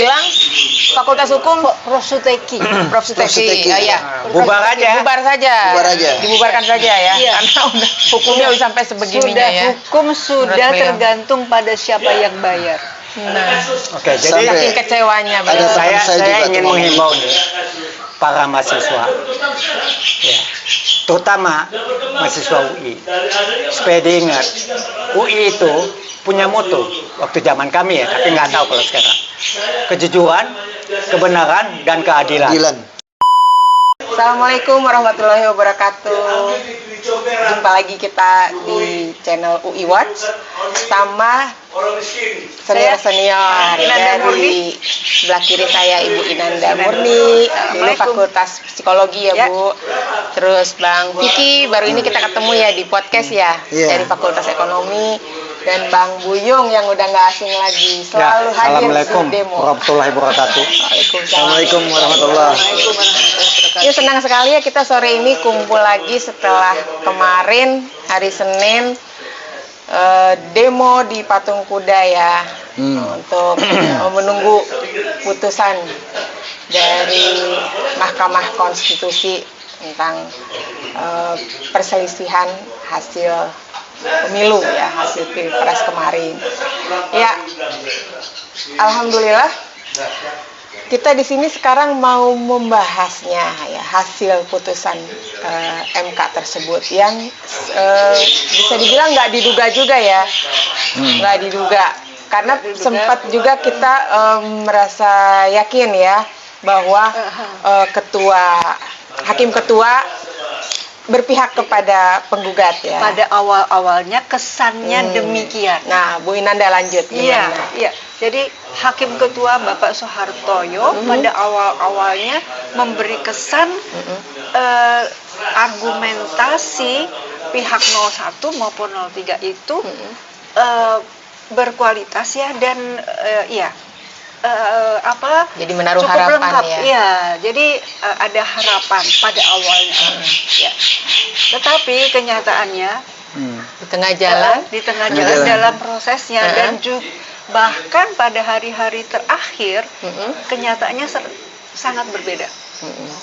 bilang Fakultas Hukum Profsuteki. Profsuteki. Ya. Bubar aja. Bubar saja. Bubar aja. Dibubarkan saja ya. Iya. Karena udah hukumnya udah sampai sebegininya Sudah ya. hukum sudah Menurut beliau. tergantung pada siapa yang bayar. Nah, Oke, jadi saking kecewanya ada beliau. saya juga ingin tuh menghimbau para mahasiswa, ya, terutama mahasiswa UI, supaya diingat UI itu punya moto waktu zaman kami ya, tapi nggak tahu kalau sekarang. Kejujuran, kebenaran, dan keadilan. Assalamualaikum warahmatullahi wabarakatuh. Jumpa lagi kita di channel UI Watch sama senior-senior Inanda dari Murni. sebelah kiri saya Ibu Inanda Murni, dulu Fakultas Psikologi ya Bu. Terus Bang Vicky, baru ini kita ketemu ya di podcast ya, Iya. dari Fakultas Ekonomi. Dan Bang Buyung yang udah nggak asing lagi, selalu hadir Assalamualaikum di demo. warahmatullahi wabarakatuh. Assalamualaikum warahmatullahi Ya, senang sekali ya kita sore ini kumpul lagi setelah kemarin hari Senin demo di Patung Kuda ya, untuk menunggu putusan dari Mahkamah Konstitusi tentang perselisihan hasil pemilu ya, hasil pilpres kemarin. Ya, alhamdulillah kita di sini sekarang mau membahasnya ya, hasil putusan MK tersebut yang bisa dibilang nggak diduga juga ya, nggak diduga karena sempat juga kita merasa yakin ya bahwa hakim ketua berpihak kepada penggugat ya. Pada awal-awalnya kesannya demikian. Nah, Bu Inanda lanjut Iya, gimana? iya. Jadi Hakim Ketua Bapak Soehartoyo pada awal-awalnya memberi kesan argumentasi pihak 01 maupun 03 itu berkualitas ya, dan Jadi menaruh cukup harapan lengkap ya. ya. Jadi ada harapan pada awalnya. Ya. Tetapi kenyataannya Di tengah jalan di tengah jalan dalam prosesnya dan juga bahkan pada hari-hari terakhir kenyataannya sangat berbeda.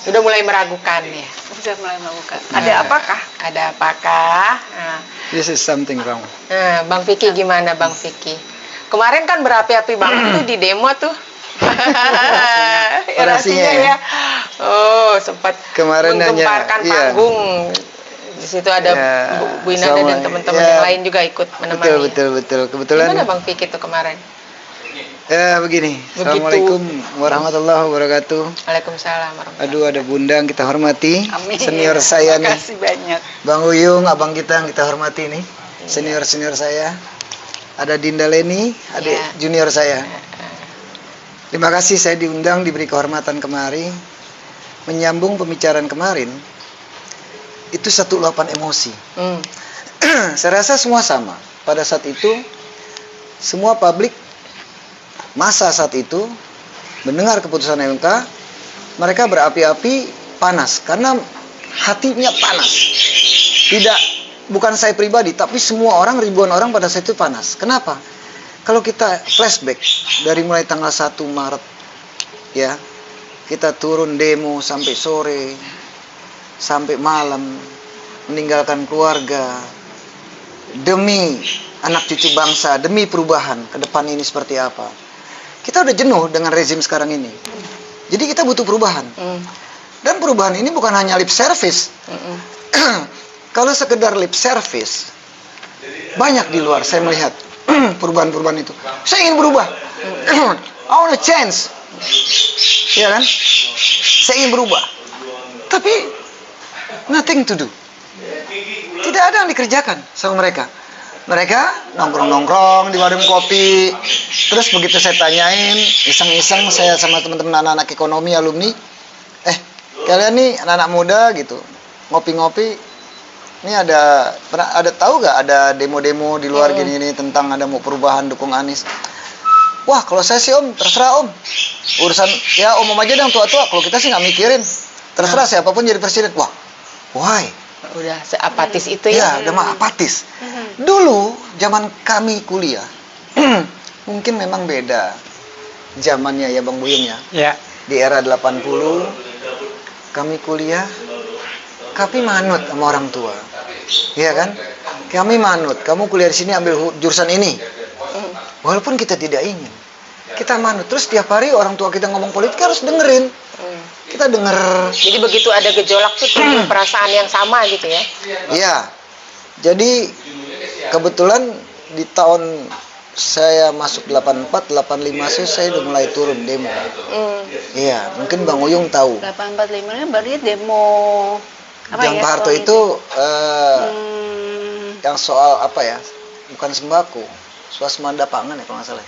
udah mulai meragukan ya. Sudah mulai melakukan. Ada apakah? Ada apakah? Nah, This is something wrong. Bang Vicky gimana Bang Vicky? Kemarin kan berapi-api banget tuh di demo tuh. Orasinya ya. Oh, sempat Kemarin menggemparkan iya. panggung. Di situ ada Ya, Bu Inanda dan sama, teman-teman ya. yang lain juga ikut menemani. Betul. Kebetulan. Gimana Bang Vicky tuh kemarin? Ya begini. Begitu. Assalamualaikum warahmatullahi wabarakatuh. Waalaikumsalam warahmatullahi. Aduh, ada Bunda yang kita hormati. Amin. Senior saya Terima nih. kasih banyak. Bang Uyung, abang kita yang kita hormati nih. Senior-senior saya. Ada Dinda Leni, adik Ya. junior saya. Terima kasih saya diundang, diberi kehormatan kemari. Menyambung pembicaraan kemarin, itu satu luapan emosi. Saya rasa semua sama. Pada saat itu, semua publik masa saat itu mendengar keputusan MK, mereka berapi-api panas karena hatinya panas. Bukan saya pribadi, tapi semua orang, ribuan orang pada saat itu panas. Kenapa? Kalau kita flashback dari mulai tanggal 1 Maret ya, kita turun demo sampai sore, sampai malam, meninggalkan keluarga demi anak cucu bangsa, demi perubahan ke depan ini seperti apa. Kita udah jenuh dengan rezim sekarang ini. Jadi kita butuh perubahan. Dan perubahan ini bukan hanya lip service. Kalau sekedar lip service, banyak di luar saya melihat perubahan-perubahan itu. Saya ingin berubah. I want to change. Ya kan? Saya ingin berubah. Tapi nothing to do. Tidak ada yang dikerjakan sama mereka. Mereka nongkrong-nongkrong di warung kopi. Terus begitu saya tanyain, iseng-iseng saya sama teman-teman anak-anak ekonomi alumni, kalian nih anak-anak muda gitu, ngopi-ngopi. Ini ada tahu nggak ada demo-demo di luar gini tentang ada mau perubahan dukung Anies? Wah, kalau saya sih Om, terserah Om. Urusan ya Om aja dong tua-tua. Kalau kita sih nggak mikirin. Terserah siapapun jadi presiden. Wah, why? Udah seapatis itu ya. Ya, udah mah apatis. Dulu zaman kami kuliah mungkin memang beda. zamannya ya Bang Buyung ya. Ya. Di era 80 kami kuliah, kami manut sama orang tua. Iya kan? Kami manut, kamu kuliah di sini ambil jurusan ini. Walaupun kita tidak ingin. Kita manut. Terus tiap hari orang tua kita ngomong politik harus dengerin. Kita denger. Jadi begitu ada gejolak tuh timbul perasaan yang sama gitu ya. Iya. Jadi kebetulan di tahun saya masuk 84, 85 saya udah mulai turun demo. Iya, mungkin Bang Uyung tahu. 845 berarti demo apa Jang ya? Pak Harto soal itu yang soal apa ya? Bukan sembako, swasembada pangan ya kalau nggak salah.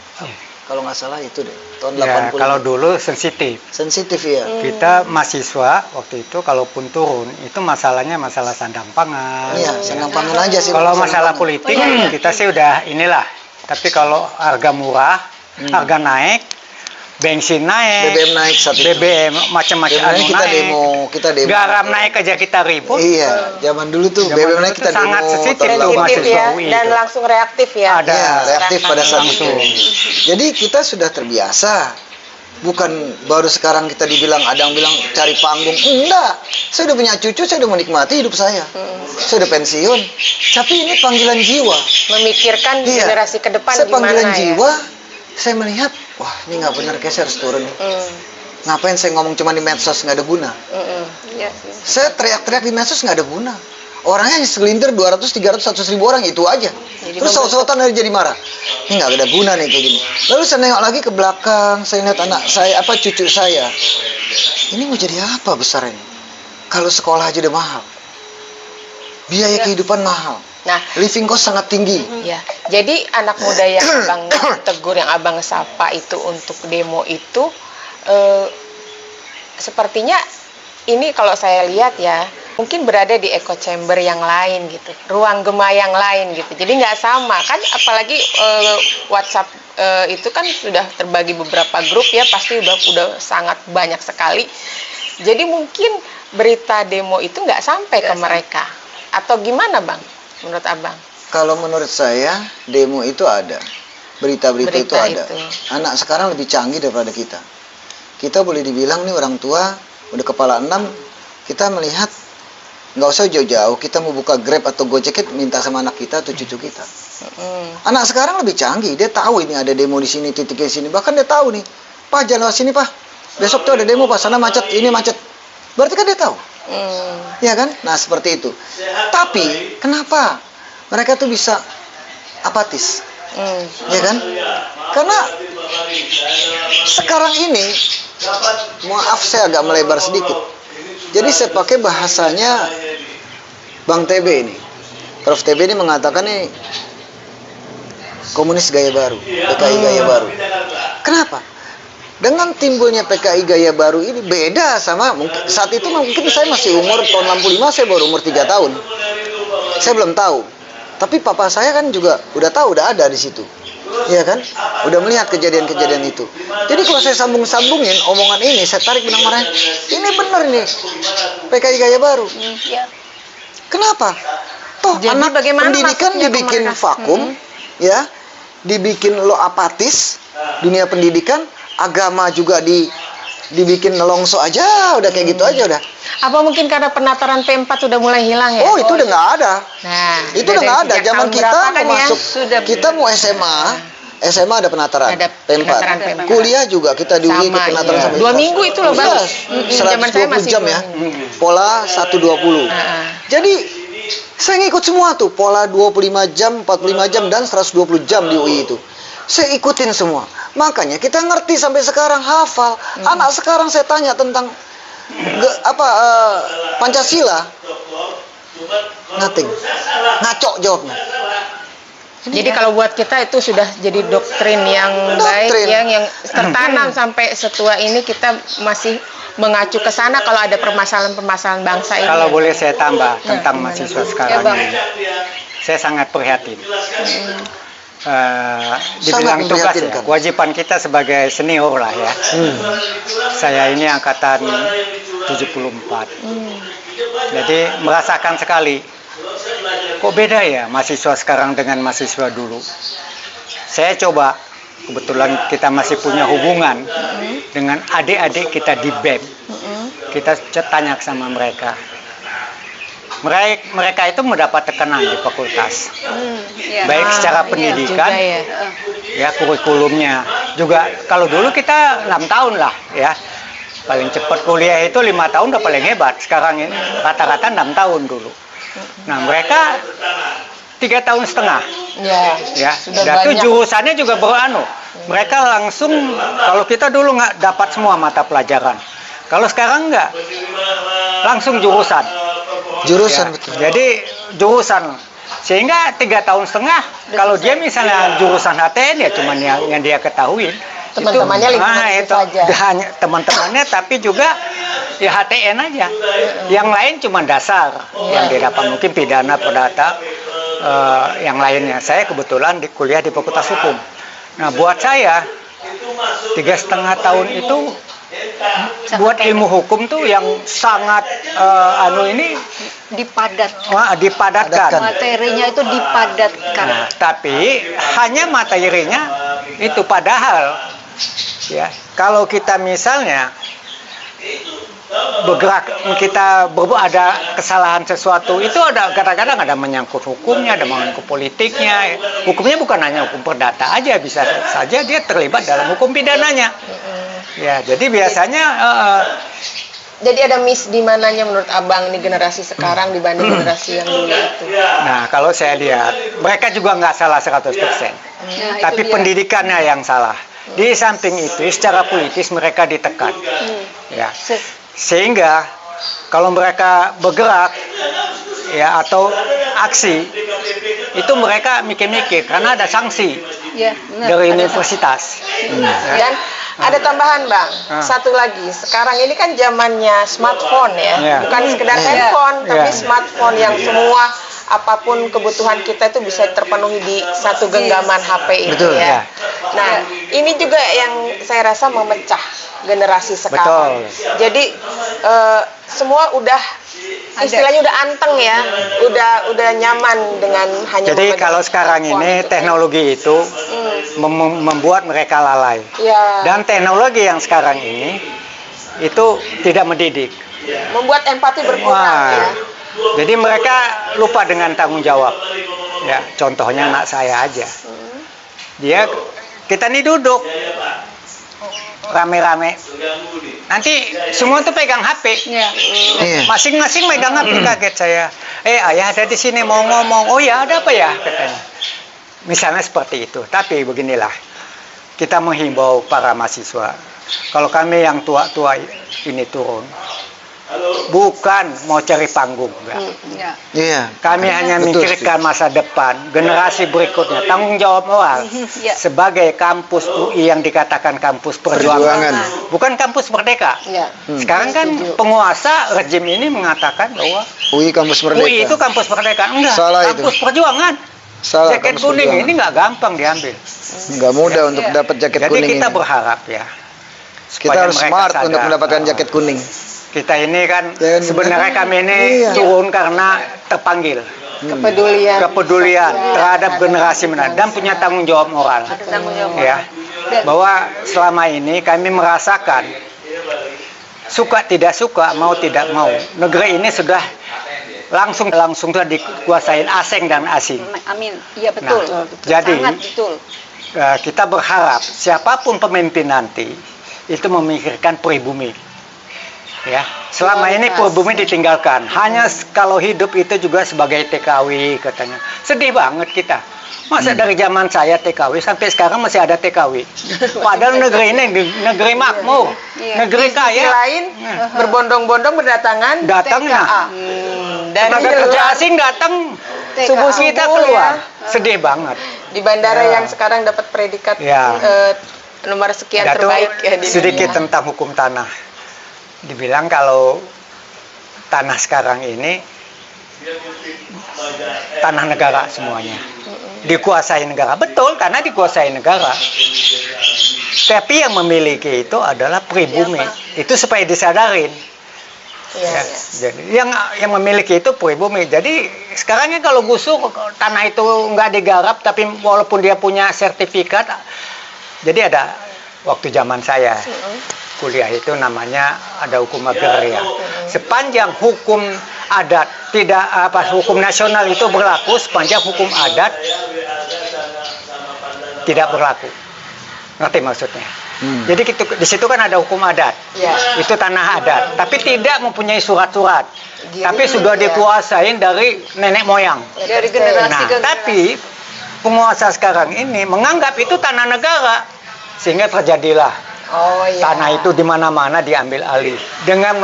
Kalau nggak salah itu deh, tahun Ya, 80. kalau dulu sensitif. Sensitif ya. Kita mahasiswa waktu itu kalaupun turun itu masalahnya masalah sandang pangan. Iya, sandang pangan aja sih. Kalau sandang masalah pangan. politik kita sih udah inilah. Tapi kalau harga murah, harga naik, bensin naik, BBM naik saat itu. BBM macam-macam BBM kita naik. demo, kita demo. Garam naik aja kita ribut. Iya, zaman dulu tuh Zaman BBM dulu naik tuh kita demo. sangat sensitif tahun tuh 80. mahasiswa Sensitif ya, UI dan itu. langsung reaktif ya. Ada. Iya, reaktif pada saat itu. Langsung. Jadi kita sudah terbiasa. Bukan baru sekarang kita dibilang ada yang bilang cari panggung. Enggak. Saya udah punya cucu, saya udah menikmati hidup saya. Saya udah pensiun. Tapi ini panggilan jiwa. Memikirkan Iya. generasi ke depan Saya gimana panggilan ya. jiwa. Saya melihat, wah ini nggak benar, kayak saya harus turun nih. Ngapain saya ngomong cuma di medsos, nggak ada guna. Iya sih. Saya teriak-teriak di medsos nggak ada guna. Orangnya hanya segelintir 200, 300, 100 ribu orang itu aja. Terus saut-sautan dari jadi marah. Ini nggak ada guna nih kayak gini. Lalu saya nengok lagi ke belakang, saya lihat anak saya, cucu saya. Ini mau jadi apa besar ini? Kalau sekolah aja udah mahal. Biaya kehidupan mahal. Nah, Living cost sangat tinggi. ya. Jadi anak muda yang abang tegur, yang abang sapa itu untuk demo itu, sepertinya ini kalau saya lihat ya, mungkin berada di echo chamber yang lain gitu, ruang gema yang lain gitu. Jadi nggak sama kan, apalagi WhatsApp itu kan sudah terbagi beberapa grup ya, pasti udah sangat banyak sekali. Jadi mungkin berita demo itu nggak sampai ke mereka, atau gimana bang? Menurut abang? Kalau menurut saya, demo itu ada. Berita-berita itu ada. Anak sekarang lebih canggih daripada kita. Kita boleh dibilang nih orang tua, udah kepala 6, kita melihat, nggak usah jauh-jauh, kita mau buka Grab atau Gojek, minta sama anak kita atau cucu kita. Anak sekarang lebih canggih, dia tahu ini ada demo di sini, titiknya di sini. Bahkan dia tahu nih, Pak jangan lewat sini Pak, besok tuh ada demo Pak, sana macet, ini macet. Berarti kan dia tahu. Ya kan? Nah seperti itu. Tapi kenapa mereka tuh bisa apatis? Ya kan? Karena sekarang ini, maaf saya agak melebar sedikit. Jadi saya pakai bahasanya Bang TB ini. Prof TB ini mengatakan ini komunis gaya baru, PKI gaya baru. Kenapa? Dengan timbulnya PKI gaya baru ini beda sama mungkin saat itu mungkin saya masih umur tahun 65, saya baru umur 3 tahun. Saya belum tahu. Tapi papa saya kan juga udah tahu, udah ada di situ. Iya kan? Udah melihat kejadian-kejadian itu. Jadi kalau saya sambung-sambungin omongan ini, saya tarik benang merah. Ini benar nih. PKI gaya baru. Kenapa? Toh Jadi anak bagaimana pendidikan masuknya ke dibikin mereka? vakum, ya. Dibikin lo apatis, dunia pendidikan, agama juga dibikin nelongso aja, udah kayak gitu aja udah. Apa mungkin karena penataran P4 sudah mulai hilang ya? Oh itu udah nggak ada. Nah, Itu udah nggak ada. sejak Zaman tahun kita berapa mau kan ya? masuk, Sudah kita mau SMA ada penataran. Ada P4. penataran P4. Kuliah juga kita di UI Sama, penataran iya. sampai 2 minggu itu loh, Bang. Zaman saya 120 masih jam 2 ya. minggu. Pola 120. Jadi saya ngikut semua tuh pola 25 jam, 45 jam dan 120 jam di UI itu. Saya ikutin semua. Makanya kita ngerti sampai sekarang, hafal. Anak sekarang saya tanya tentang Pancasila, nothing, ngaco jawabnya. Jadi kalau buat kita itu sudah jadi doktrin yang baik, yang tertanam sampai setua ini, kita masih mengacu ke sana kalau ada permasalahan-permasalahan bangsa ini. Kalau boleh saya tambah tentang mahasiswa sekarang Bang. ini, saya sangat prihatin. Sangat Dibilang tugas ya, memprihatinkan. kewajiban kita sebagai senior lah ya. Saya ini angkatan 74. Jadi merasakan sekali. Kok beda ya mahasiswa sekarang dengan mahasiswa dulu. Saya coba kebetulan kita masih punya hubungan dengan adik-adik kita di BEM. Kita tanya sama mereka. Mereka itu mendapat tekanan di fakultas, baik secara pendidikan, ya kurikulumnya. Juga kalau dulu kita 6 tahun lah, ya paling cepat kuliah itu 5 tahun udah paling hebat. Sekarang ini rata-rata 6 tahun dulu. Nah mereka 3 tahun setengah, ya. Dan itu jurusannya juga beranu. Mereka langsung, kalau kita dulu nggak dapat semua mata pelajaran. Kalau sekarang nggak, langsung jurusan. Jurusan Ya, betul. jadi jurusan, sehingga 3 tahun setengah. Kalau dia misalnya jurusan HTN ya cuman yang dia ketahui. Teman-temannya lingkungan itu saja. Hanya teman-temannya, tapi juga ya HTN aja. Yang lain cuma dasar yang dia dapat, mungkin pidana, perdata, yang lainnya. Saya kebetulan kuliah di Fakultas Hukum. Nah buat saya 3,5 tahun itu buat ilmu hukum tuh yang sangat dipadatkan. Materinya itu dipadatkan. Nah, tapi hanya materinya itu, padahal ya kalau kita misalnya bergerak, kita ada kesalahan sesuatu, itu ada kadang-kadang ada menyangkut hukumnya, ada menyangkut politiknya. Hukumnya bukan hanya hukum perdata aja, bisa saja dia terlibat dalam hukum pidananya. Ya, jadi biasanya Jadi ada miss di mananya menurut Abang nih generasi sekarang dibanding generasi yang dulu itu? nah, kalau saya lihat mereka juga nggak salah 100%. Tapi pendidikannya yang salah. Di samping itu secara politis mereka ditekan. Ya. Sehingga kalau mereka bergerak ya atau aksi itu mereka mikir-mikir karena ada sanksi dari universitas. Dan ada tambahan Bang, satu lagi, sekarang ini kan zamannya smartphone ya, bukan sekedar handphone, tapi smartphone yang semua apapun kebutuhan kita itu bisa terpenuhi di satu genggaman HP itu. Betul, ya. Nah, ini juga yang saya rasa memecah generasi sekarang. Betul. Jadi semua udah istilahnya udah anteng ya, udah nyaman dengan hanya. Jadi kalau sekarang ini teknologi itu membuat mereka lalai. Ya. Dan teknologi yang sekarang ini itu tidak mendidik. Membuat empati berkurang ya. Jadi mereka lupa dengan tanggung jawab. Ya, contohnya anak saya aja. Kita nih duduk rame-rame. Nanti semua tuh pegang HP. Masing-masing megang HP. Kaget saya. Ayah ada di sini mau ngomong. Oh ya, ada apa ya katanya. Misalnya seperti itu. Tapi beginilah, kita menghimbau para mahasiswa. Kalau kami yang tua-tua ini turun, bukan mau cari panggung, kami hanya memikirkan masa depan, generasi berikutnya, tanggung jawab moral sebagai kampus UI yang dikatakan kampus perjuangan, bukan kampus merdeka. Sekarang kan penguasa rejim ini mengatakan bahwa UI kampus merdeka. UI itu kampus merdeka, enggak, Salah kampus itu. perjuangan. Salah, jaket kampus kuning perjuangan. ini nggak gampang diambil. Nggak mudah untuk dapat jaket Jadi kuning kita ini. berharap ya, Kita harus mereka smart sadar. untuk mendapatkan jaket kuning. Kita ini kan Dan- sebenarnya kami ini Iya. turun karena terpanggil kepedulian terhadap generasi mendatang dan punya tanggung jawab moral. Ya, bahwa selama ini kami merasakan suka tidak suka, mau tidak mau, negeri ini sudah langsung telah dikuasain asing dan asing. Amin. Iya betul. Nah, jadi Sangat betul. Kita berharap siapapun pemimpin nanti itu memikirkan pribumi. Ya, selama ini pribumi ditinggalkan. Hanya kalau hidup itu juga sebagai TKW katanya. Sedih banget kita. Masa dari zaman saya TKW sampai sekarang masih ada TKW. Padahal negeri ini negeri makmur, negeri Di sisi kaya. lain berbondong-bondong berdatangan Datangnya. TKA. Dari Tenaga kerja asing datang, subuh kita keluar. Sedih banget. di bandara yang sekarang dapat predikat Ya. nomor sekian Datu, terbaik ya di sedikit dunia. tentang hukum tanah. Dibilang kalau tanah sekarang ini tanah negara semuanya. Dikuasai negara. Betul, karena dikuasai negara. Tapi yang memiliki itu adalah pribumi. Itu supaya disadarin. Iya, Ya, iya. jadi yang memiliki itu pribumi. Jadi sekarangnya kalau gusur tanah itu nggak digarap, tapi walaupun dia punya sertifikat, Jadi ada waktu zaman saya kuliah itu namanya ada hukum agraria. Sepanjang hukum adat hukum nasional itu berlaku, sepanjang hukum adat tidak berlaku. Ngerti maksudnya? Jadi di situ kan ada hukum adat, itu tanah adat, tapi tidak mempunyai surat-surat, tapi sudah dikuasain dari nenek moyang. Dari generasi ke generasi. Tapi penguasa sekarang ini menganggap itu tanah negara, sehingga terjadilah tanah itu di mana-mana diambil alih dengan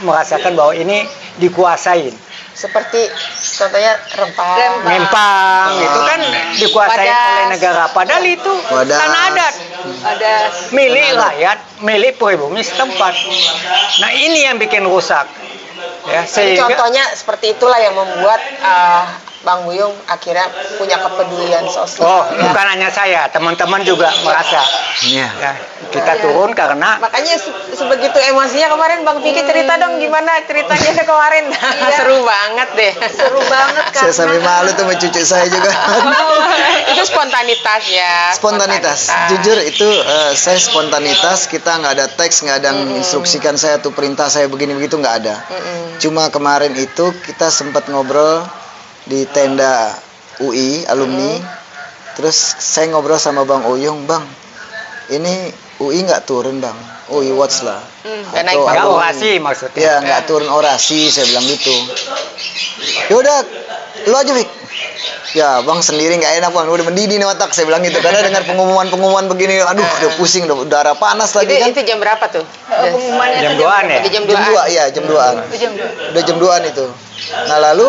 merasakan bahwa ini dikuasain. Seperti contohnya Rempang itu kan dikuasai oleh negara, padahal itu tanah adat, milik rakyat, milik pribumi setempat. Nah ini yang bikin rusak. Ya, contohnya seperti itulah yang membuat Bang Buyung akhirnya punya kepedulian sosial. Bukan hanya saya, teman-teman juga merasa. Ya, kita turun karena makanya sebegitu emosinya kemarin Bang Piki cerita dong gimana ceritanya kemarin. Seru banget deh. Seru banget kan. Saya sampai malu tuh sama cucu saya juga. Itu spontanitas ya. Spontanitas. Jujur itu saya spontanitas, kita nggak ada teks, nggak ada instruksikan saya tuh perintah saya begini begitu, nggak ada. Cuma kemarin itu kita sempat ngobrol di tenda UI alumni, terus saya ngobrol sama Bang Uyung, Bang, ini UI nggak turun Bang, UI watch lah, atau nggak orasi maksudnya? Ya nggak turun orasi, saya bilang gitu. Yaudah, lu aja Wik. Ya Bang sendiri nggak enak Bang, udah mendidih nih otak, saya bilang gitu, karena dengar pengumuman begini, aduh udah pusing, udah udara panas lagi kan. Itu jam berapa tuh? Pengumumannya jam 2-an ya? Jam 2, ya jam 2-an. Udah jam 2-an itu. Nah lalu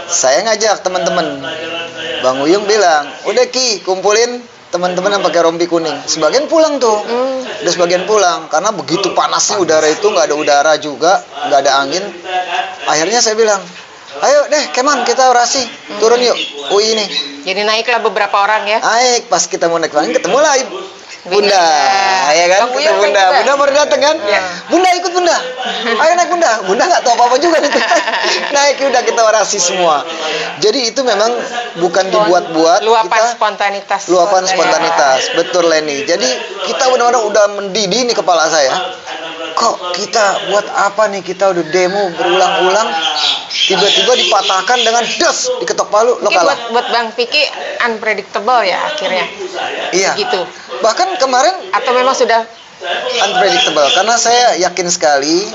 saya ngajak teman-teman, Bang Uyung bilang, udah Ki kumpulin teman-teman yang pakai rompi kuning. Sebagian pulang tuh, udah sebagian pulang karena begitu panasnya udara itu, nggak ada udara juga, nggak ada angin. Akhirnya saya bilang, ayo deh Keman kita orasi, turun yuk UI ini. Jadi naiklah beberapa orang ya. Naik, pas kita mau naik ketemu lah Bunda, ya kan? Kita Bunda baru datang kan? Bunda ikut Bunda, ayo naik Bunda. Bunda nggak tahu apa-apa juga nih. Naik udah kita orasi semua. Jadi itu memang bukan dibuat-buat. Luapan spontanitas. Luapan spontanitas, betul Leni. Jadi kita benar-benar udah mendidih nih kepala saya. Kok kita buat apa nih, kita udah demo berulang-ulang, tiba-tiba dipatahkan dengan das diketok palu, lo kalah. Buat Bang Piki unpredictable ya akhirnya. Iya. Gitu. Bahkan kemarin atau memang sudah unpredictable karena saya yakin sekali,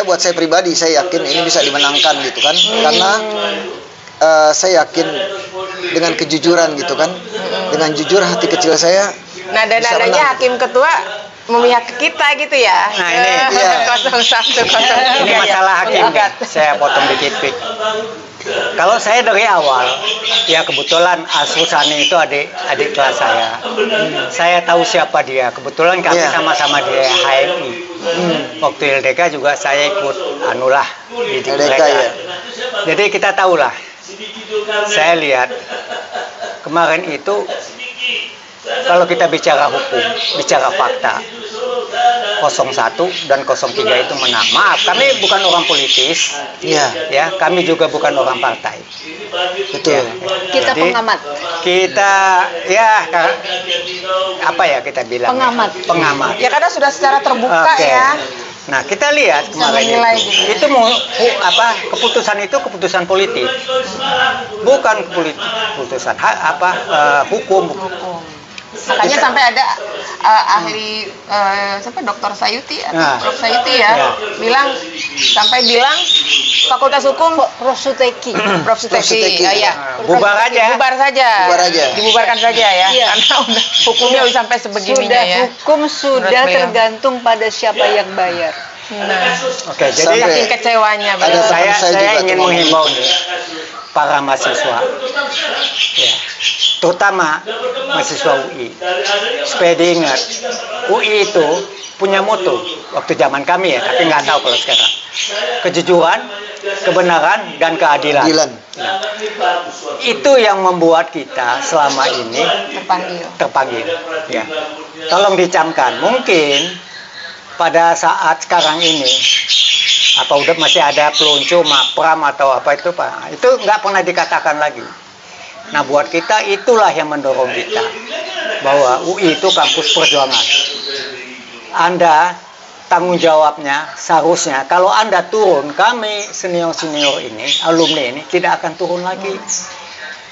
buat saya pribadi saya yakin ini bisa dimenangkan gitu kan, karena saya yakin dengan kejujuran gitu kan, dengan jujur hati kecil saya. Nada-nadanya hakim ketua memihak ke kita gitu ya. Nah ini 01 ini masalah hakim. Saya potong dikit Pik. Kalau saya dari awal, ya kebetulan Asrusani itu adik kelas saya. Saya tahu siapa dia. Kebetulan kami sama-sama di HMI. Waktu LDK juga saya ikut anulah di LDK ya. Jadi kita tahulah. Saya lihat kemarin itu kalau kita bicara hukum, bicara fakta, 01 dan 03 itu menang. Maaf, kami bukan orang politis, ya, kami juga bukan orang partai. Betul. Kita pengamat. Kita, ya, apa ya kita bilang? Pengamat. Ya karena sudah secara terbuka ya. Nah kita lihat kemarin itu keputusan itu keputusan politik, bukan keputusan hukum. Makanya sampai ada ahli Dr. Sayuti atau Prof Sayuti bilang Fakultas Hukum Prof Suteki bubar saja dibubarkan saja ya, karena udah hukumnya udah sampai sebegininya ya. Hukum sudah tergantung pada siapa yang bayar. Oke, jadi saking kecewanya saya ingin menghimbau para mahasiswa, ya, terutama mahasiswa UI, supaya diingat UI itu punya moto waktu zaman kami ya, tapi nggak tahu kalau sekarang, kejujuran, kebenaran, dan keadilan. Nah, itu yang membuat kita selama ini terpanggil. Ya, tolong dicamkan. Mungkin pada saat sekarang ini udah masih ada peluncu, mapram atau apa itu Pak, itu nggak pernah dikatakan lagi. Nah buat kita itulah yang mendorong kita. bahwa UI itu kampus perjuangan. Anda tanggung jawabnya seharusnya kalau Anda turun, kami senior-senior ini, alumni ini tidak akan turun lagi.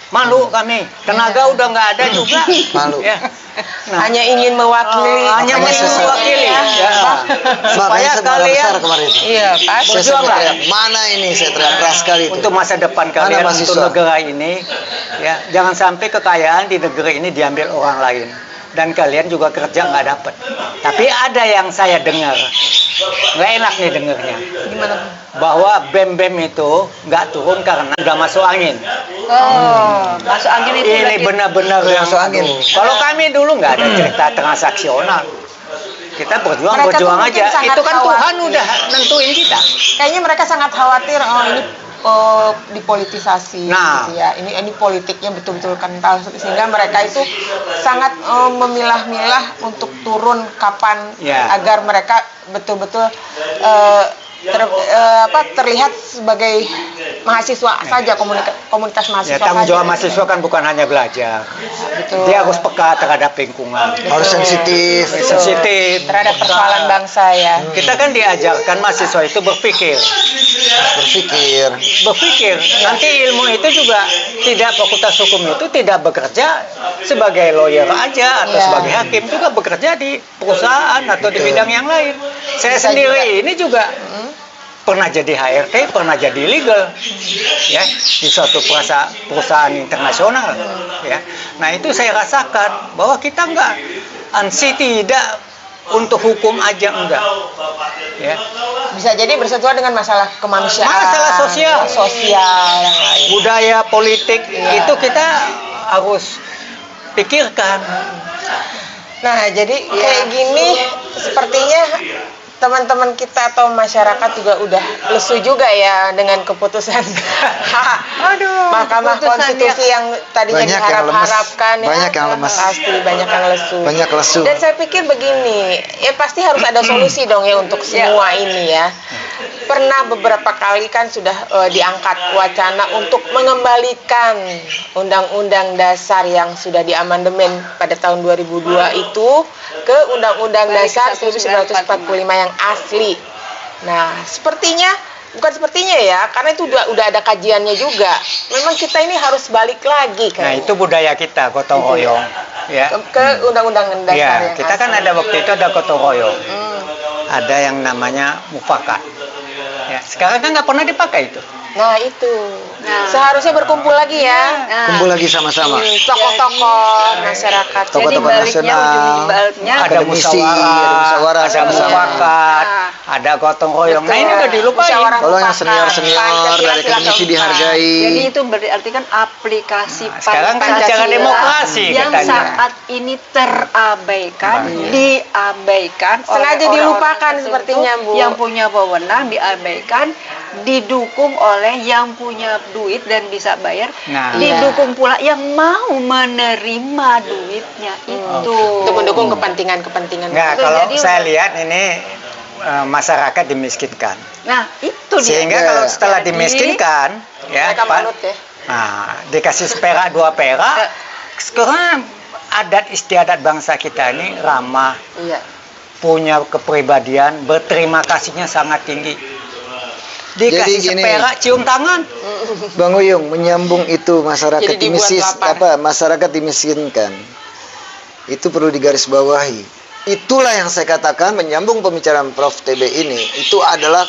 Malu kami, tenaga udah nggak ada juga. Malu. Ya. Nah, Hanya ingin mewakili. hanya ingin mewakili. Ya. Supaya Makanya saya marah kalian besar kemarin itu. Iya, pasti. Saya Berjuang sampai lah. teriak, mana ini, saya teriak keras sekali itu. Untuk masa depan Mana kalian, untuk mahasiswa? negara ini, ya jangan sampai kekayaan di negeri ini diambil orang lain. Dan kalian juga kerja nggak dapat. Tapi ada yang saya dengar, nggak enak nih dengernya. Gimana? Bahwa BEM-BEM itu nggak turun karena udah masuk angin. Oh, masuk angin itu Ini lagi. benar-benar Udah yang masuk angin. Kalau kami dulu nggak ada cerita transaksional. Kita berjuang Mereka tuh aja. mungkin sangat Itu kan Tuhan khawatir. udah nentuin kita. Kayaknya mereka sangat khawatir, oh ini dipolitisasi, Nah. gitu ya. Ini politiknya betul-betul kental, sehingga mereka itu sangat memilah-milah untuk turun kapan, Ya. agar mereka betul-betul terlihat sebagai mahasiswa saja, komunitas Ya, mahasiswa tanggung jawab saja. mahasiswa kan bukan hanya belajar. Betul. Dia harus peka terhadap lingkungan. Harus sensitif. Sensitif. Terhadap persoalan bangsa ya. Kita kan diajarkan mahasiswa itu berpikir. Berpikir. Nanti ilmu itu juga tidak, fakultas hukum itu tidak bekerja sebagai lawyer aja atau Ya. sebagai hakim, juga bekerja di perusahaan atau di bidang yang lain. Saya Bisa sendiri ini juga pernah jadi HRT, pernah jadi legal, ya, di suatu perusahaan internasional, ya. Nah itu saya rasakan bahwa kita enggak ansi tidak untuk hukum aja enggak, ya. Bisa jadi bersentuhan dengan masalah kemanusiaan, Masalah sosial. yang lain. Budaya politik Iya. itu kita harus pikirkan. Nah, jadi kayak gini sepertinya teman-teman kita atau masyarakat juga udah lesu juga ya dengan keputusan Mahkamah keputusan Konstitusi yang tadinya Banyak yang lemes. diharap-harapkan ya. Banyak yang lemes. Pasti banyak yang lesu. Banyak lesu. Dan saya pikir begini, ya pasti harus ada solusi dong ya untuk semua ini ya. Pernah beberapa kali kan sudah diangkat wacana untuk mengembalikan Undang-Undang Dasar yang sudah diamandemen pada tahun 2002 itu ke Undang-Undang Dasar 1945 yang asli. Nah, bukan sepertinya ya, karena itu udah ada kajiannya juga. Memang kita ini harus balik lagi kan. Nah itu budaya kita, gotong royong, ya. ke Undang-Undang Dasar Ya, yang kita kan asli. ada waktu itu ada gotong royong, Hmm. ada yang namanya mufakat. Ya, sekarang kan nggak pernah dipakai itu. Nah, itu. Nah. Seharusnya berkumpul lagi ya. Nah, Kumpul lagi sama-sama. Tokoh-tokoh masyarakat. jadi Tokoh-tokoh baliknya, nasional. ujung baliknya Ada Akademisi, musyawarah, ada sama-sama. mufakat, ada gotong royong. Nah ini udah dilupain. Musyawarah Kalau yang mufakat, senior-senior Pancasila dari akademisi keempat. dihargai. Jadi itu berarti kan aplikasi Nah, sekarang kan Pancasila bicara demokrasi yang katanya. saat ini terabaikan, Banyak. diabaikan oleh Sengaja orang-orang dilupakan tertentu sepertinya, Bu. yang punya wewenang, diabaikan, didukung oleh yang punya duit dan bisa bayar, Nah. didukung pula yang mau menerima duitnya itu. Untuk mendukung kepentingan-kepentingan. Nggak, Itu kalau jadi saya lihat ini masyarakat dimiskinkan. Nah, itu dia. Sehingga kalau setelah Jadi, dimiskinkan, ya, Mereka manut ya. nah, dikasih seperak 2 perak. Sekarang adat istiadat bangsa kita ini ramah, Iya. punya kepribadian, berterima kasihnya sangat tinggi. Dikasih Jadi gini. seperak cium tangan. Bang Uyung, menyambung itu masyarakat Jadi dibuat lapar. masyarakat dimiskinkan. Itu perlu digarisbawahi. Itulah yang saya katakan menyambung pembicaraan Prof TB ini, itu adalah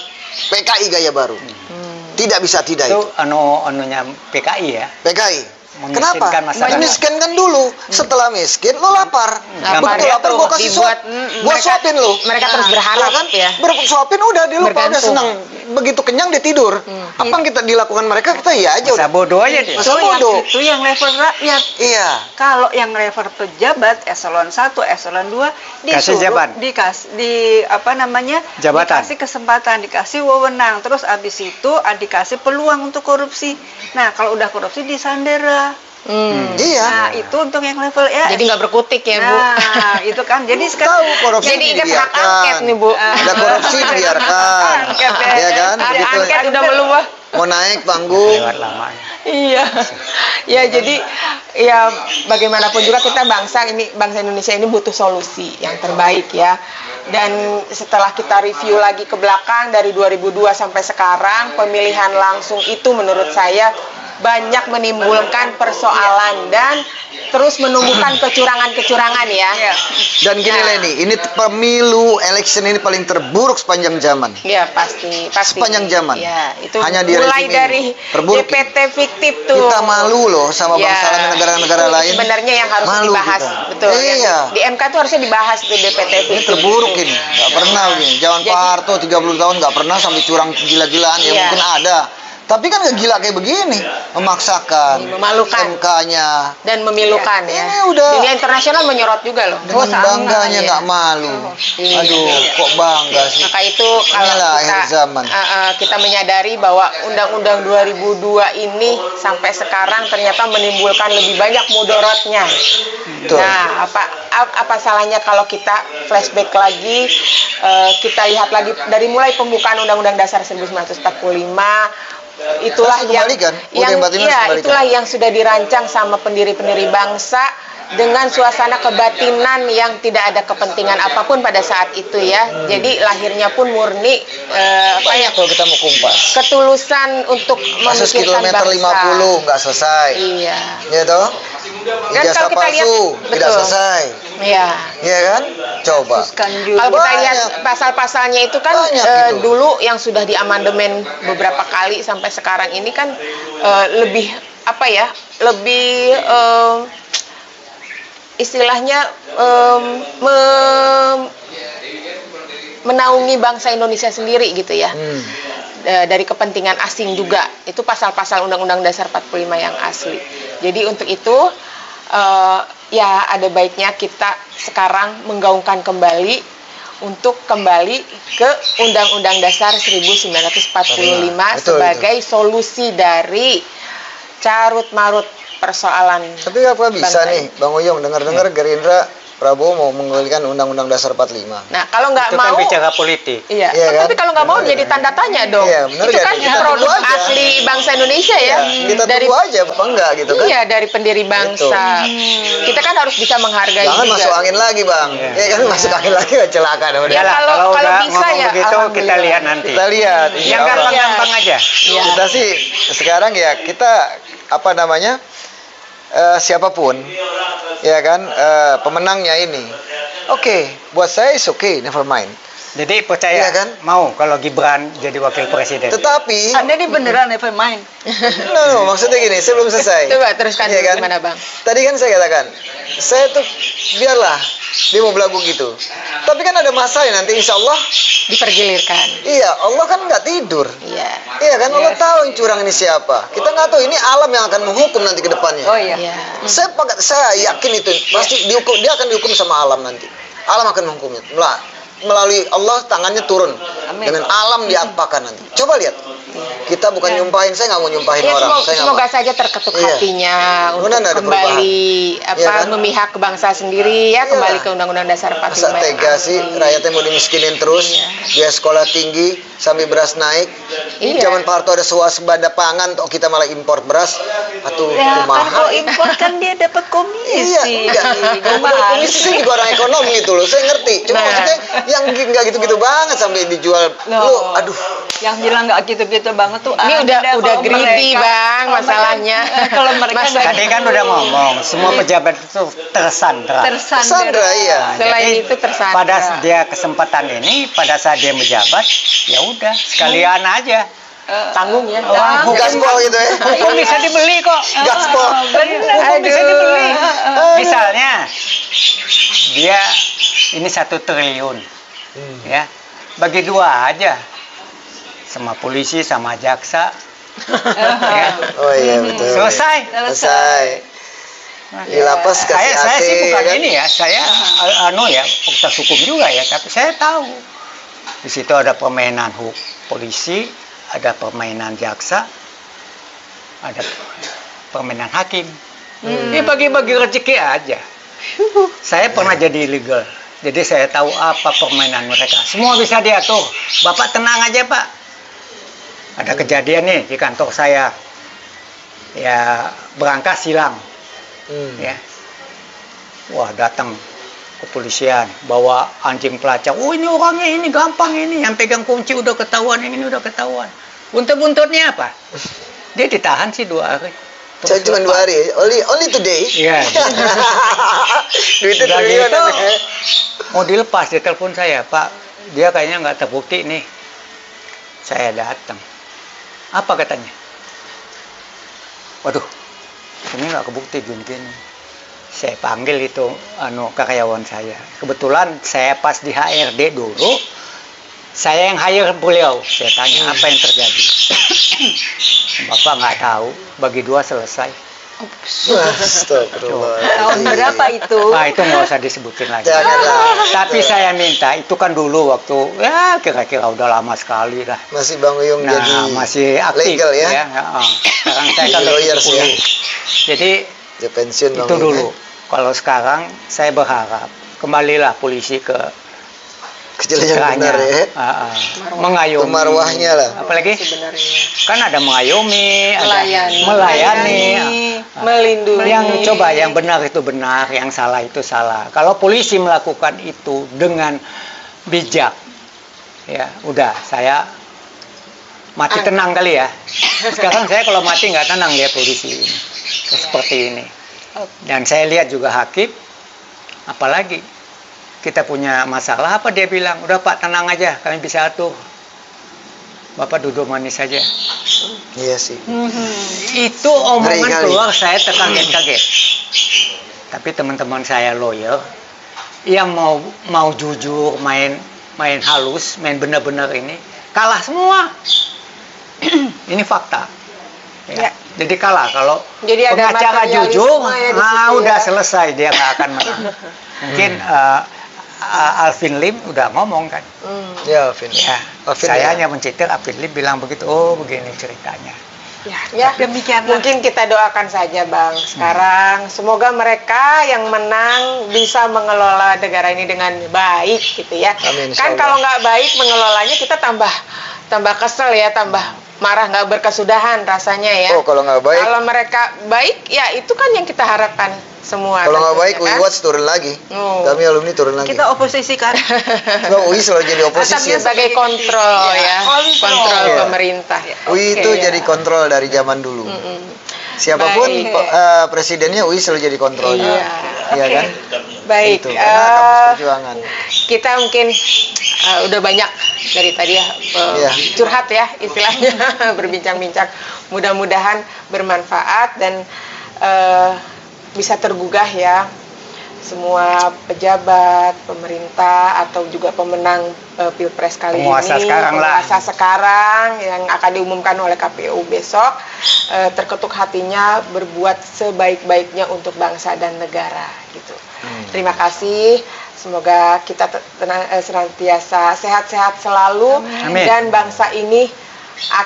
PKI gaya baru. Tidak bisa tidak Itu itu. anunya PKI ya. PKI. Memiskinkan Kenapa? masyarakat. Memiskinkan dulu. Setelah miskin, lo lapar. Gampang Betul dia lapar, tuh gue kasih dibuat, suap. Gue suapin lo. mereka terus berharap ya. Suapin udah, dia lupa, udah Bergantung. senang. Begitu kenyang dia tidur. Apa yang kita dilakukan mereka, kita iya aja Masa udah. bodoh aja dia. Masa itu yang, bodoh. itu yang level rakyat. Iya. Kalau yang level pejabat eselon 1, eselon 2 Kasih jabat. Jabatan. dikasih kesempatan, dikasih wewenang, terus abis itu dikasih peluang untuk korupsi. Nah, kalau udah korupsi disandera. Iya. Nah, itu untuk yang level EAS. Jadi nggak berkutik ya, Bu. Nah, itu kan. Jadi Tahu sekarang korupsi Jadi ingat hak dibiarkan. angket nih, Bu. Ada korupsi dibiarkan. Angket, ya. Ya kan? Hak Begitu. angket udah meluah. Mau naik panggung. Lewat lamanya. Iya, ya jadi ya bagaimanapun juga kita bangsa Indonesia ini butuh solusi yang terbaik ya. Dan setelah kita review lagi ke belakang dari 2002 sampai sekarang, pemilihan langsung itu menurut saya banyak menimbulkan persoalan dan terus menumbuhkan kecurangan-kecurangan ya. Dan gini Nah. Leni, ini pemilu election ini paling terburuk sepanjang zaman. Ya pasti. Sepanjang zaman. Ya, itu Hanya di mulai rezim ini. dari Terburuk DPT fiktif tuh. Kita malu loh sama Ya, bangsa lain, negara-negara itu lain. Sebenarnya yang harus Malu dibahas, kita. betul. Iya. Ya. Di MK tuh harusnya dibahas tuh DPT Ini fiktif. terburuk ini, nggak pernah begini. Zaman Jadi- Pak Harto 30 tahun nggak pernah sampai curang gila-gilaan, ya Iya. mungkin ada. Tapi kan nggak gila kayak begini, memaksakan, Memalukan. MK-nya. Dan memilukan Ini ya. udah- Dunia internasional menyorot juga loh. Dengan sama, bangganya ya. nggak malu. Iya. Aduh, kok bangga sih. Maka itu kalau Inilah akhir zaman. kita menyadari bahwa Undang-Undang 2002 ini sampai sekarang ternyata menimbulkan lebih banyak mudorotnya. Betul. Nah, apa salahnya kalau kita flashback lagi, kita lihat lagi dari mulai pembukaan Undang-Undang Dasar 1945, itulah Langsung yang kembalikan, yang UUD 45 iya, kembalikan. itulah yang sudah dirancang sama pendiri-pendiri bangsa dengan suasana kebatinan yang tidak ada kepentingan apapun pada saat itu ya. Jadi lahirnya pun murni Banyak kalau kita mau kumpas. ketulusan untuk Kasus memikirkan kilometer bangsa. 50 nggak selesai. Iya. Ya toh? Kan Ijazah kalau kita lihat, palsu tidak betul. selesai. Iya. Iya kan? Coba. Teruskan juga. Kalau kita Banyak. lihat pasal-pasalnya itu kan Banyak gitu. dulu yang sudah diamandemen beberapa kali sampai sekarang ini kan lebih apa ya? Lebih istilahnya menaungi bangsa Indonesia sendiri gitu ya. Dari kepentingan asing juga. Itu pasal-pasal Undang-Undang Dasar 45 yang asli. Jadi untuk itu ya ada baiknya kita sekarang menggaungkan kembali untuk kembali ke Undang-Undang Dasar 1945 Betul, sebagai solusi dari carut-marut persoalan. Tapi apa bisa bangsa nih, ini. Bang Uyong, dengar-dengar Gerindra Prabowo mau mengembalikan Undang-Undang Dasar 45. Nah, kalau nggak Itu kan mau, bicara politik. iya. Iya kan? Tapi kalau nggak mau jadi tanda tanya dong. Iya, bener itu kan? kan Kita produk tunggu aja. asli bangsa Indonesia ya. Kita dari tunggu aja apa enggak gitu kan? Iya, dari pendiri bangsa. Kita kan harus bisa menghargai Jangan juga. masuk angin lagi, Bang. Iya. Iya kan, masuk angin lagi celaka dah udah. Ya, Yalah, kalau udah bisa ngomong ya, begitu kita alhamdulillah. lihat nanti. Kita lihat, insya Yang Allah. gampang-gampang aja. Iya. Kita sih sekarang ya kita apa namanya siapapun ya kan pemenangnya ini oke buat saya is okay, never mind. Jadi percaya Iya kan? mau kalau Gibran jadi wakil presiden. Tetapi Anda ini beneran never mind. no, maksudnya gini sebelum selesai. Coba teruskan Iya dulu kan? gimana, Bang? Tadi kan saya katakan saya tuh biarlah dia mau belagu gitu. Tapi kan ada masanya nanti insya Allah. Dipergilirkan. Iya, Allah kan nggak tidur. Iya. Iya kan, Allah tahu yang curang ini siapa. Kita nggak tahu ini alam yang akan menghukum nanti ke depannya. Oh iya. Iya. Saya yakin itu pasti dihukum, dia akan dihukum sama alam nanti. Alam akan menghukumnya. Melalui Allah tangannya turun Amin. dengan alam diapakan nanti. Coba lihat. Kita bukan nyumpahin, saya nggak mau nyumpahin Ya, orang. Saya nggak semoga mau. saja terketuk Iya. hatinya untuk Mudah-mudahan ada kembali Iya kan? memihak ke bangsa sendiri ya, Iya. kembali ke Undang-Undang Dasar 45. Masa yang tega sih asli. rakyatnya mau dimiskinin terus, dia sekolah tinggi sampai beras naik. Iya. Zaman Pak Harto ada swasembada pangan, kok kita malah impor beras. Atau Ya kan mahal. kalau impor kan dia dapat komisi. Iya, enggak. Gimana? Komisi saya juga orang ekonomi gitu loh, saya ngerti. Cuma Nah. maksudnya yang enggak gitu-gitu banget sampai dijual. Loh. Lu, aduh. Yang bilang nggak gitu-gitu banget tuh Ini Anda, udah kalau greedy, mereka- Bang, kalau masalahnya. mereka- kalau mereka Masa- nggak Tadi kan udah ngomong, semua pejabat itu tersandra. Sandra, iya. Selain Jadi, itu tersandra. pada dia kesempatan ini, pada saat dia menjabat, ya udah sekalian aja. tanggung ya. Orang hukum Gaspol gitu ya. Hukum bisa dibeli kok. Gaspol. Bener. Hukum bisa Aduh. dibeli. Misalnya dia ini 1 triliun, ya bagi 2 aja, sama polisi sama jaksa, ya. Oh iya betul. Selesai. Selesai. Di lapas kasih AC. Saya sih bukan kan? ini ya, saya fakultas hukum juga ya, tapi saya tahu di situ ada permainan polisi, ada permainan jaksa, ada permainan hakim. Dia bagi-bagi rezeki aja. Saya pernah jadi illegal. Jadi saya tahu apa permainan mereka. Semua bisa diatur. Bapak tenang aja, Pak. Ada kejadian nih di kantor saya. Ya, berangkas hilang. Ya. Wah, datang kepolisian, bawa anjing pelacak. Oh, ini orangnya, ini gampang ini. Yang pegang kunci udah ketahuan, yang ini udah ketahuan. Buntut-buntutnya apa? Dia ditahan sih 2 hari. Saya cuma 2 hari, only today. Iya. Duitnya Udah triliunan. gitu, mau dilepas, dia telepon saya, Pak. Dia kayaknya nggak terbukti nih. Saya datang. Apa katanya? Waduh, ini nggak kebukti gini-gini. Saya panggil itu karyawan saya. Kebetulan saya pas di HRD dulu. Saya yang hire beliau. Saya tanya apa yang terjadi. Bapak nggak tahu. Bagi 2 selesai. Astagfirullah. Tahun berapa itu? Nah, itu nggak usah disebutin lagi. Janganlah. Tapi saya minta, itu kan dulu waktu, ya kira-kira udah lama sekali lah. Masih Bang Uyung Nah, jadi masih aktif legal ya. Sekarang saya kan Jadi lawyers ya. Jadi Dia pensiun Bang itu Uyung, dulu. Kalau sekarang saya berharap kembalilah polisi ke Kecil yang citranya. benar ya. Mengayomi. Itu marwahnya lah. Apalagi Sebenarnya kan ada mengayomi, Melayani. ada melayani. melindungi. Yang coba yang benar itu benar, yang salah itu salah. Kalau polisi melakukan itu dengan bijak, ya udah saya mati tenang kali ya. Sekarang saya kalau mati nggak tenang lihat polisi ini seperti ini. Dan saya lihat juga hakim, apalagi kita punya masalah apa dia bilang, udah Pak tenang aja, kami bisa atur. Bapak duduk manis saja. Iya sih. Itu omongan Ngeri kali. keluar saya terkaget-kaget. Tapi teman-teman saya lawyer yang mau jujur, main halus, main benar-benar ini kalah semua. Ini fakta. Ya. Jadi kalah kalau Jadi ada pengacara materialisme jujur, ya di situ udah ya. selesai, dia nggak akan menang. Mungkin Alvin Lim udah ngomong kan. Ya, Alvin. Ya, Alvin saya ya. hanya mencitir Alvin Lim bilang begitu. Oh, begini ceritanya. Ya, Demikianlah. mungkin kita doakan saja Bang. Sekarang semoga mereka yang menang bisa mengelola negara ini dengan baik gitu ya. Amin, Kan insyaallah. kalau nggak baik mengelolanya kita tambah kesel ya, tambah marah nggak berkesudahan rasanya ya. Oh, kalau nggak baik. Kalau mereka baik ya itu kan yang kita harapkan semua. Kalau nggak baik, tentunya, UI Watch turun lagi. Oh. Kami alumni turun lagi. Kita oposisi kan? Sebab UI selalu jadi oposisi. Tetapnya sebagai kontrol ya, kontrol Iya. pemerintah. UI itu Oke, jadi ya. kontrol dari zaman dulu. Siapapun Baik. presidennya UI selalu jadi kontrolnya. Iya. Iya kan? Baik, Itu. Karena kampus perjuangan. kita mungkin udah banyak dari tadi ya Iya. curhat ya istilahnya berbincang-bincang. Mudah-mudahan bermanfaat dan bisa tergugah ya semua pejabat, pemerintah atau juga pemenang pilpres kali Penguasa ini, sekarang lah. penguasa sekarang yang akan diumumkan oleh KPU besok, terketuk hatinya berbuat sebaik-baiknya untuk bangsa dan negara gitu. Terima kasih. Semoga kita senantiasa sehat-sehat selalu. Amin. Dan bangsa ini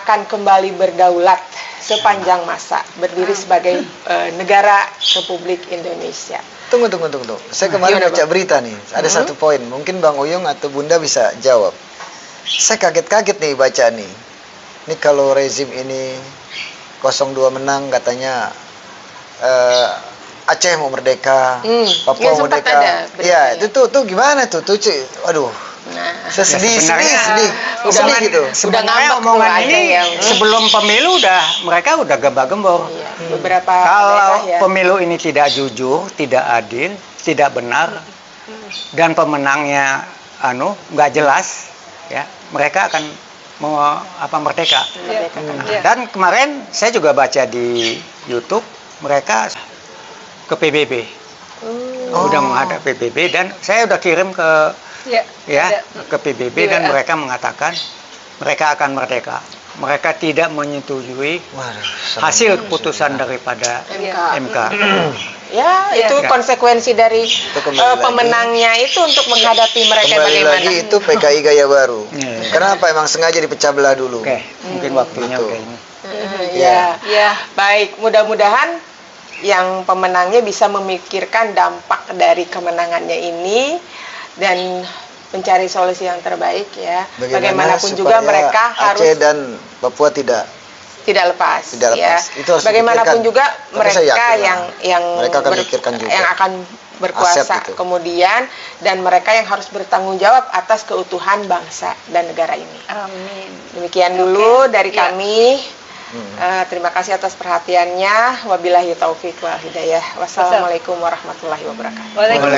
akan kembali berdaulat sepanjang masa, berdiri sebagai negara Republik Indonesia. Tunggu. Saya kemarin Gimana, baca Bang? berita nih. Ada satu poin. Mungkin Bang Uyung atau Bunda bisa jawab. Saya kaget-kaget nih baca nih. Ini kalau rezim ini 02 menang katanya Aceh mau merdeka, Papua ya, mau sempat merdeka. ada beritanya. Iya, itu tuh gimana tuh? Aduh. Nah, Saya sedih sebenarnya- sedih gitu. Sebenarnya ngambek omongan tuh ada ini yang- sebelum pemilu mereka udah gembor-gembor. iya, beberapa Kalau daerah ya. pemilu ini tidak jujur, tidak adil, tidak benar, dan pemenangnya nggak jelas, ya mereka akan merdeka. Merdeka. Iya. Dan kemarin saya juga baca di YouTube mereka ke PBB, udah menghadap PBB dan saya udah kirim ke Ya. ke PBB dan mereka mengatakan mereka akan merdeka. Mereka tidak menyetujui Waduh, hasil keputusan daripada MK. Ya, Iya. itu konsekuensi dari kembali lagi. pemenangnya itu untuk menghadapi mereka Kembali bagaimana. lagi itu PKI gaya baru. Iya. Kenapa emang sengaja dipecah belah dulu? Oke, mungkin waktunya Betul. udah ini. Ya. Ya. Baik, mudah-mudahan yang pemenangnya bisa memikirkan dampak dari kemenangannya ini dan mencari solusi yang terbaik ya. Bagaimanapun juga mereka harus Aceh dan Papua tidak lepas. Ya. Itu harus Bagaimanapun juga Tapi saya mereka yakin yang mereka akan memikirkan juga. yang akan berkuasa Aset itu. kemudian, dan mereka yang harus bertanggung jawab atas keutuhan bangsa dan negara ini. Amin. Demikian dulu dari Ya. kami. Terima kasih atas perhatiannya. Wabillahi taufik wal hidayah. Wassalamualaikum warahmatullahi wabarakatuh. Waalaikumsalam.